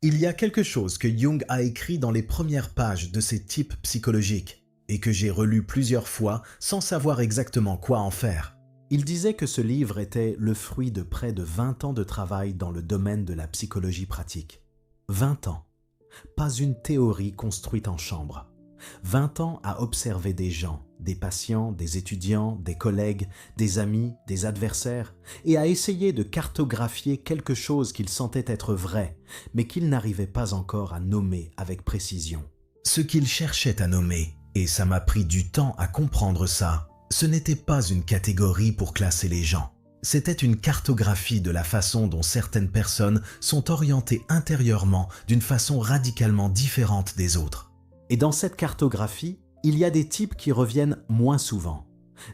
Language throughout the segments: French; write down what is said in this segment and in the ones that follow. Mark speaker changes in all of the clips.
Speaker 1: Il y a quelque chose que Jung a écrit dans les premières pages de ses types psychologiques et que j'ai relu plusieurs fois sans savoir exactement quoi en faire. Il disait que ce livre était le fruit de près de 20 ans de travail dans le domaine de la psychologie pratique. 20 ans. Pas une théorie construite en chambre. 20 ans à observer des gens, des patients, des étudiants, des collègues, des amis, des adversaires, et à essayer de cartographier quelque chose qu'il sentait être vrai, mais qu'il n'arrivait pas encore à nommer avec précision. Ce qu'il cherchait à nommer, et ça m'a pris du temps à comprendre ça, ce n'était pas une catégorie pour classer les gens. C'était une cartographie de la façon dont certaines personnes sont orientées intérieurement d'une façon radicalement différente des autres. Et dans cette cartographie, il y a des types qui reviennent moins souvent,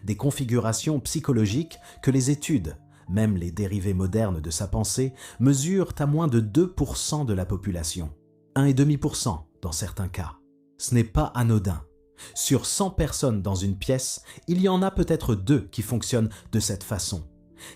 Speaker 1: des configurations psychologiques que les études, même les dérivés modernes de sa pensée, mesurent à moins de 2% de la population, 1,5% dans certains cas. Ce n'est pas anodin. Sur 100 personnes dans une pièce, il y en a peut-être 2 qui fonctionnent de cette façon,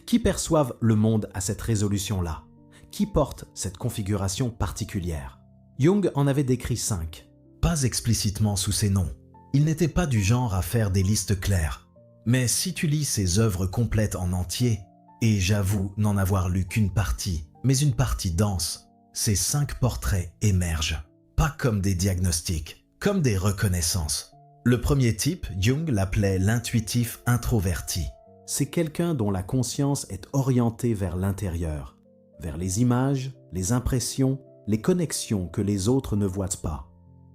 Speaker 1: qui perçoivent le monde à cette résolution-là, qui portent cette configuration particulière. Jung en avait décrit 5. Pas explicitement sous ces noms. Il n'était pas du genre à faire des listes claires. Mais si tu lis ses œuvres complètes en entier, et j'avoue n'en avoir lu qu'une partie, mais une partie dense, ces 5 portraits émergent. Pas comme des diagnostics, comme des reconnaissances. Le premier type, Jung l'appelait l'intuitif introverti. C'est quelqu'un dont la conscience est orientée vers l'intérieur, vers les images, les impressions, les connexions que les autres ne voient pas.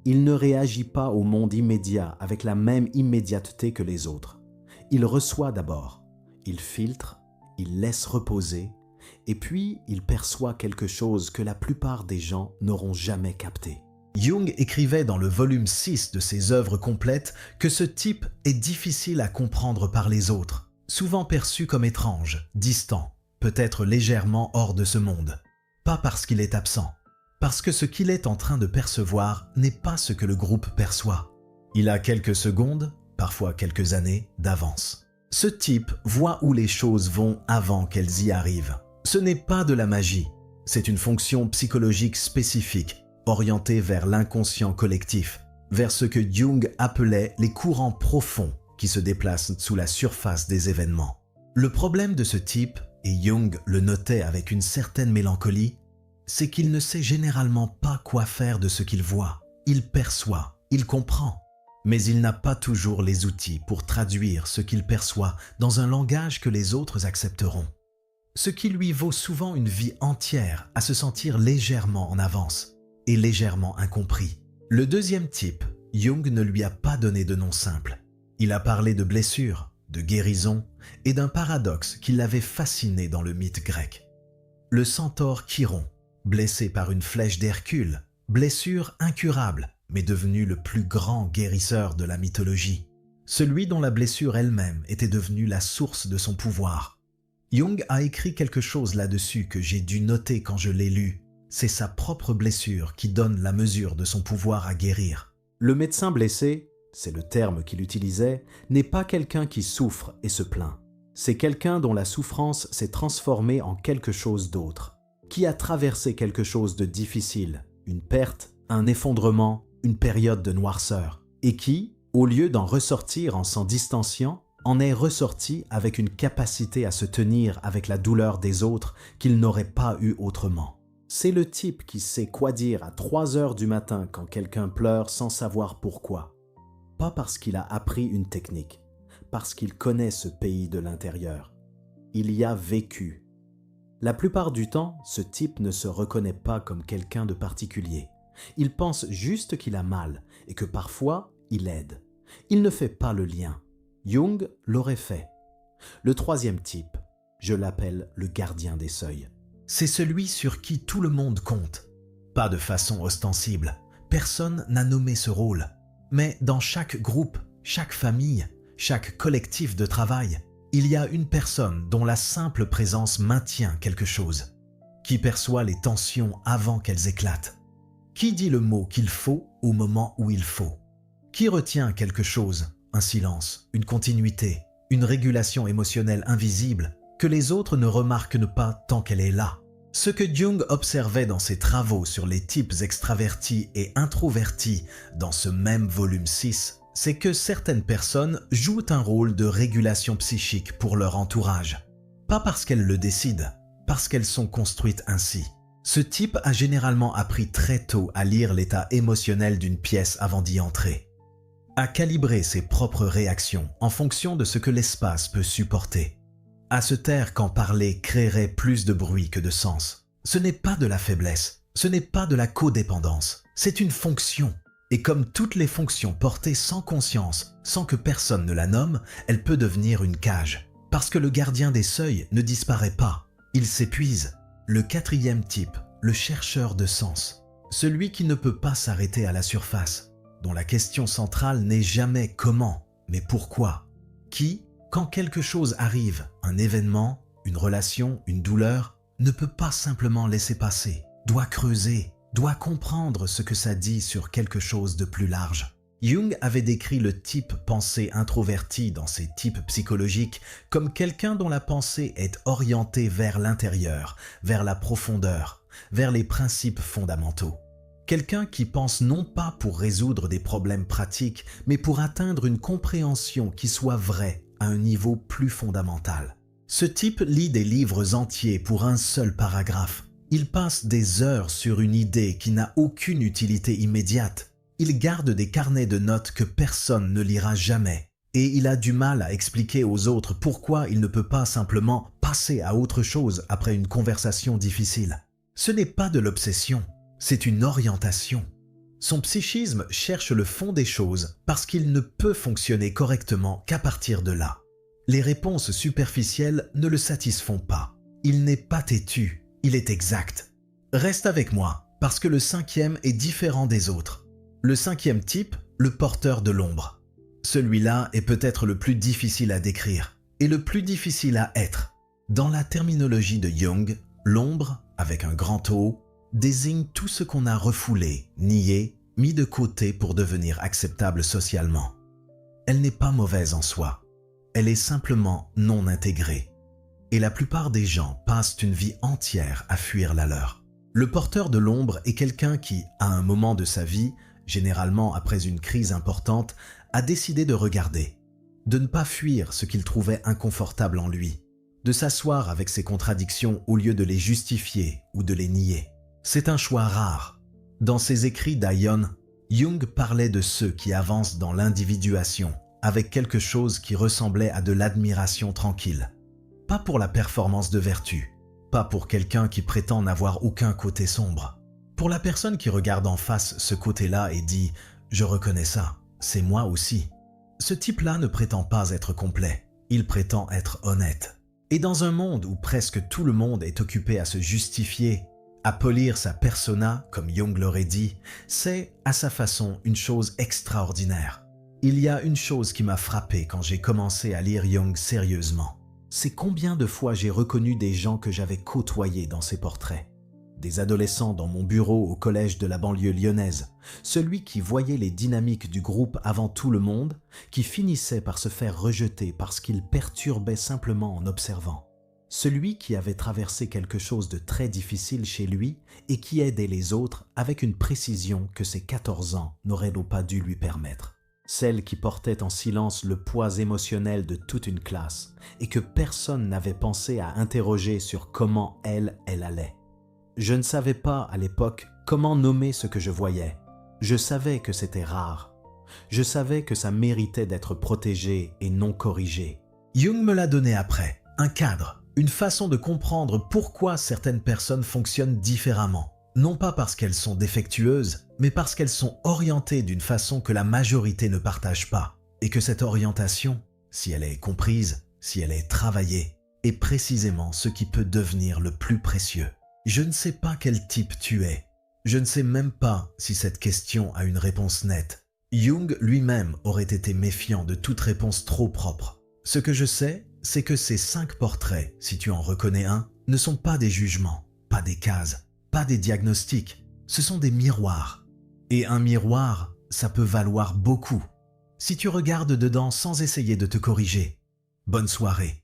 Speaker 1: Il ne réagit pas au monde immédiat avec la même immédiateté que les autres. Il reçoit d'abord, il filtre, il laisse reposer, et puis il perçoit quelque chose que la plupart des gens n'auront jamais capté. Jung écrivait dans le volume 6 de ses œuvres complètes que ce type est difficile à comprendre par les autres, souvent perçu comme étrange, distant, peut-être légèrement hors de ce monde. Pas parce qu'il est absent. Parce que ce qu'il est en train de percevoir n'est pas ce que le groupe perçoit. Il a quelques secondes, parfois quelques années, d'avance. Ce type voit où les choses vont avant qu'elles y arrivent. Ce n'est pas de la magie, c'est une fonction psychologique spécifique, orientée vers l'inconscient collectif, vers ce que Jung appelait les courants profonds qui se déplacent sous la surface des événements. Le problème de ce type, et Jung le notait avec une certaine mélancolie, c'est qu'il ne sait généralement pas quoi faire de ce qu'il voit. Il perçoit, il comprend, mais il n'a pas toujours les outils pour traduire ce qu'il perçoit dans un langage que les autres accepteront. Ce qui lui vaut souvent une vie entière à se sentir légèrement en avance et légèrement incompris. Le deuxième type, Jung ne lui a pas donné de nom simple. Il a parlé de blessures, de guérison et d'un paradoxe qui l'avait fasciné dans le mythe grec. Le centaure Chiron, blessé par une flèche d'Hercule, blessure incurable, mais devenu le plus grand guérisseur de la mythologie. Celui dont la blessure elle-même était devenue la source de son pouvoir. Jung a écrit quelque chose là-dessus que j'ai dû noter quand je l'ai lu. C'est sa propre blessure qui donne la mesure de son pouvoir à guérir. Le médecin blessé, c'est le terme qu'il utilisait, n'est pas quelqu'un qui souffre et se plaint. C'est quelqu'un dont la souffrance s'est transformée en quelque chose d'autre, qui a traversé quelque chose de difficile, une perte, un effondrement, une période de noirceur, et qui, au lieu d'en ressortir en s'en distanciant, en est ressorti avec une capacité à se tenir avec la douleur des autres qu'il n'aurait pas eu autrement. C'est le type qui sait quoi dire à 3 heures du matin quand quelqu'un pleure sans savoir pourquoi. Pas parce qu'il a appris une technique, parce qu'il connaît ce pays de l'intérieur. Il y a vécu. La plupart du temps, ce type ne se reconnaît pas comme quelqu'un de particulier. Il pense juste qu'il a mal et que parfois, il aide. Il ne fait pas le lien. Jung l'aurait fait. Le troisième type, je l'appelle le gardien des seuils. C'est celui sur qui tout le monde compte. Pas de façon ostensible. Personne n'a nommé ce rôle. Mais dans chaque groupe, chaque famille, chaque collectif de travail, il y a une personne dont la simple présence maintient quelque chose, qui perçoit les tensions avant qu'elles éclatent, qui dit le mot qu'il faut au moment où il faut, qui retient quelque chose, un silence, une continuité, une régulation émotionnelle invisible que les autres ne remarquent pas tant qu'elle est là. Ce que Jung observait dans ses travaux sur les types extravertis et introvertis dans ce même volume 6, c'est que certaines personnes jouent un rôle de régulation psychique pour leur entourage. Pas parce qu'elles le décident, parce qu'elles sont construites ainsi. Ce type a généralement appris très tôt à lire l'état émotionnel d'une pièce avant d'y entrer, à calibrer ses propres réactions en fonction de ce que l'espace peut supporter, à se taire quand parler créerait plus de bruit que de sens. Ce n'est pas de la faiblesse, ce n'est pas de la codépendance, c'est une fonction. Et comme toutes les fonctions portées sans conscience, sans que personne ne la nomme, elle peut devenir une cage. Parce que le gardien des seuils ne disparaît pas, il s'épuise. Le quatrième type, le chercheur de sens, celui qui ne peut pas s'arrêter à la surface, dont la question centrale n'est jamais comment, mais pourquoi. Qui, quand quelque chose arrive, un événement, une relation, une douleur, ne peut pas simplement laisser passer, doit creuser, doit comprendre ce que ça dit sur quelque chose de plus large. Jung avait décrit le type pensée introverti dans ses types psychologiques comme quelqu'un dont la pensée est orientée vers l'intérieur, vers la profondeur, vers les principes fondamentaux. Quelqu'un qui pense non pas pour résoudre des problèmes pratiques, mais pour atteindre une compréhension qui soit vraie à un niveau plus fondamental. Ce type lit des livres entiers pour un seul paragraphe. Il passe des heures sur une idée qui n'a aucune utilité immédiate. Il garde des carnets de notes que personne ne lira jamais. Et il a du mal à expliquer aux autres pourquoi il ne peut pas simplement passer à autre chose après une conversation difficile. Ce n'est pas de l'obsession, c'est une orientation. Son psychisme cherche le fond des choses parce qu'il ne peut fonctionner correctement qu'à partir de là. Les réponses superficielles ne le satisfont pas. Il n'est pas têtu, il est exact. Reste avec moi, parce que le cinquième est différent des autres. Le cinquième type, le porteur de l'ombre. Celui-là est peut-être le plus difficile à décrire et le plus difficile à être. Dans la terminologie de Jung, l'ombre, avec un grand O, désigne tout ce qu'on a refoulé, nié, mis de côté pour devenir acceptable socialement. Elle n'est pas mauvaise en soi, elle est simplement non intégrée. Et la plupart des gens passent une vie entière à fuir la leur. Le porteur de l'ombre est quelqu'un qui, à un moment de sa vie, généralement après une crise importante, a décidé de regarder, de ne pas fuir ce qu'il trouvait inconfortable en lui, de s'asseoir avec ses contradictions au lieu de les justifier ou de les nier. C'est un choix rare. Dans ses écrits d'Aion, Jung parlait de ceux qui avancent dans l'individuation, avec quelque chose qui ressemblait à de l'admiration tranquille. Pas pour la performance de vertu, pas pour quelqu'un qui prétend n'avoir aucun côté sombre. Pour la personne qui regarde en face ce côté-là et dit « je reconnais ça, c'est moi aussi ». Ce type-là ne prétend pas être complet, il prétend être honnête. Et dans un monde où presque tout le monde est occupé à se justifier, à polir sa persona, comme Jung l'aurait dit, c'est, à sa façon, une chose extraordinaire. Il y a une chose qui m'a frappé quand j'ai commencé à lire Jung sérieusement. C'est combien de fois j'ai reconnu des gens que j'avais côtoyés dans ses portraits. Des adolescents dans mon bureau au collège de la banlieue lyonnaise, celui qui voyait les dynamiques du groupe avant tout le monde, qui finissait par se faire rejeter parce qu'il perturbait simplement en observant. Celui qui avait traversé quelque chose de très difficile chez lui et qui aidait les autres avec une précision que ses 14 ans n'auraient pas dû lui permettre. Celle qui portait en silence le poids émotionnel de toute une classe et que personne n'avait pensé à interroger sur comment elle allait. Je ne savais pas à l'époque comment nommer ce que je voyais. Je savais que c'était rare. Je savais que ça méritait d'être protégé et non corrigé. Jung me l'a donné après, un cadre, une façon de comprendre pourquoi certaines personnes fonctionnent différemment. Non pas parce qu'elles sont défectueuses, mais parce qu'elles sont orientées d'une façon que la majorité ne partage pas. Et que cette orientation, si elle est comprise, si elle est travaillée, est précisément ce qui peut devenir le plus précieux. Je ne sais pas quel type tu es. Je ne sais même pas si cette question a une réponse nette. Jung lui-même aurait été méfiant de toute réponse trop propre. Ce que je sais, c'est que ces 5 portraits, si tu en reconnais un, ne sont pas des jugements, pas des cases, pas des diagnostics. Ce sont des miroirs. Et un miroir, ça peut valoir beaucoup. Si tu regardes dedans sans essayer de te corriger. Bonne soirée.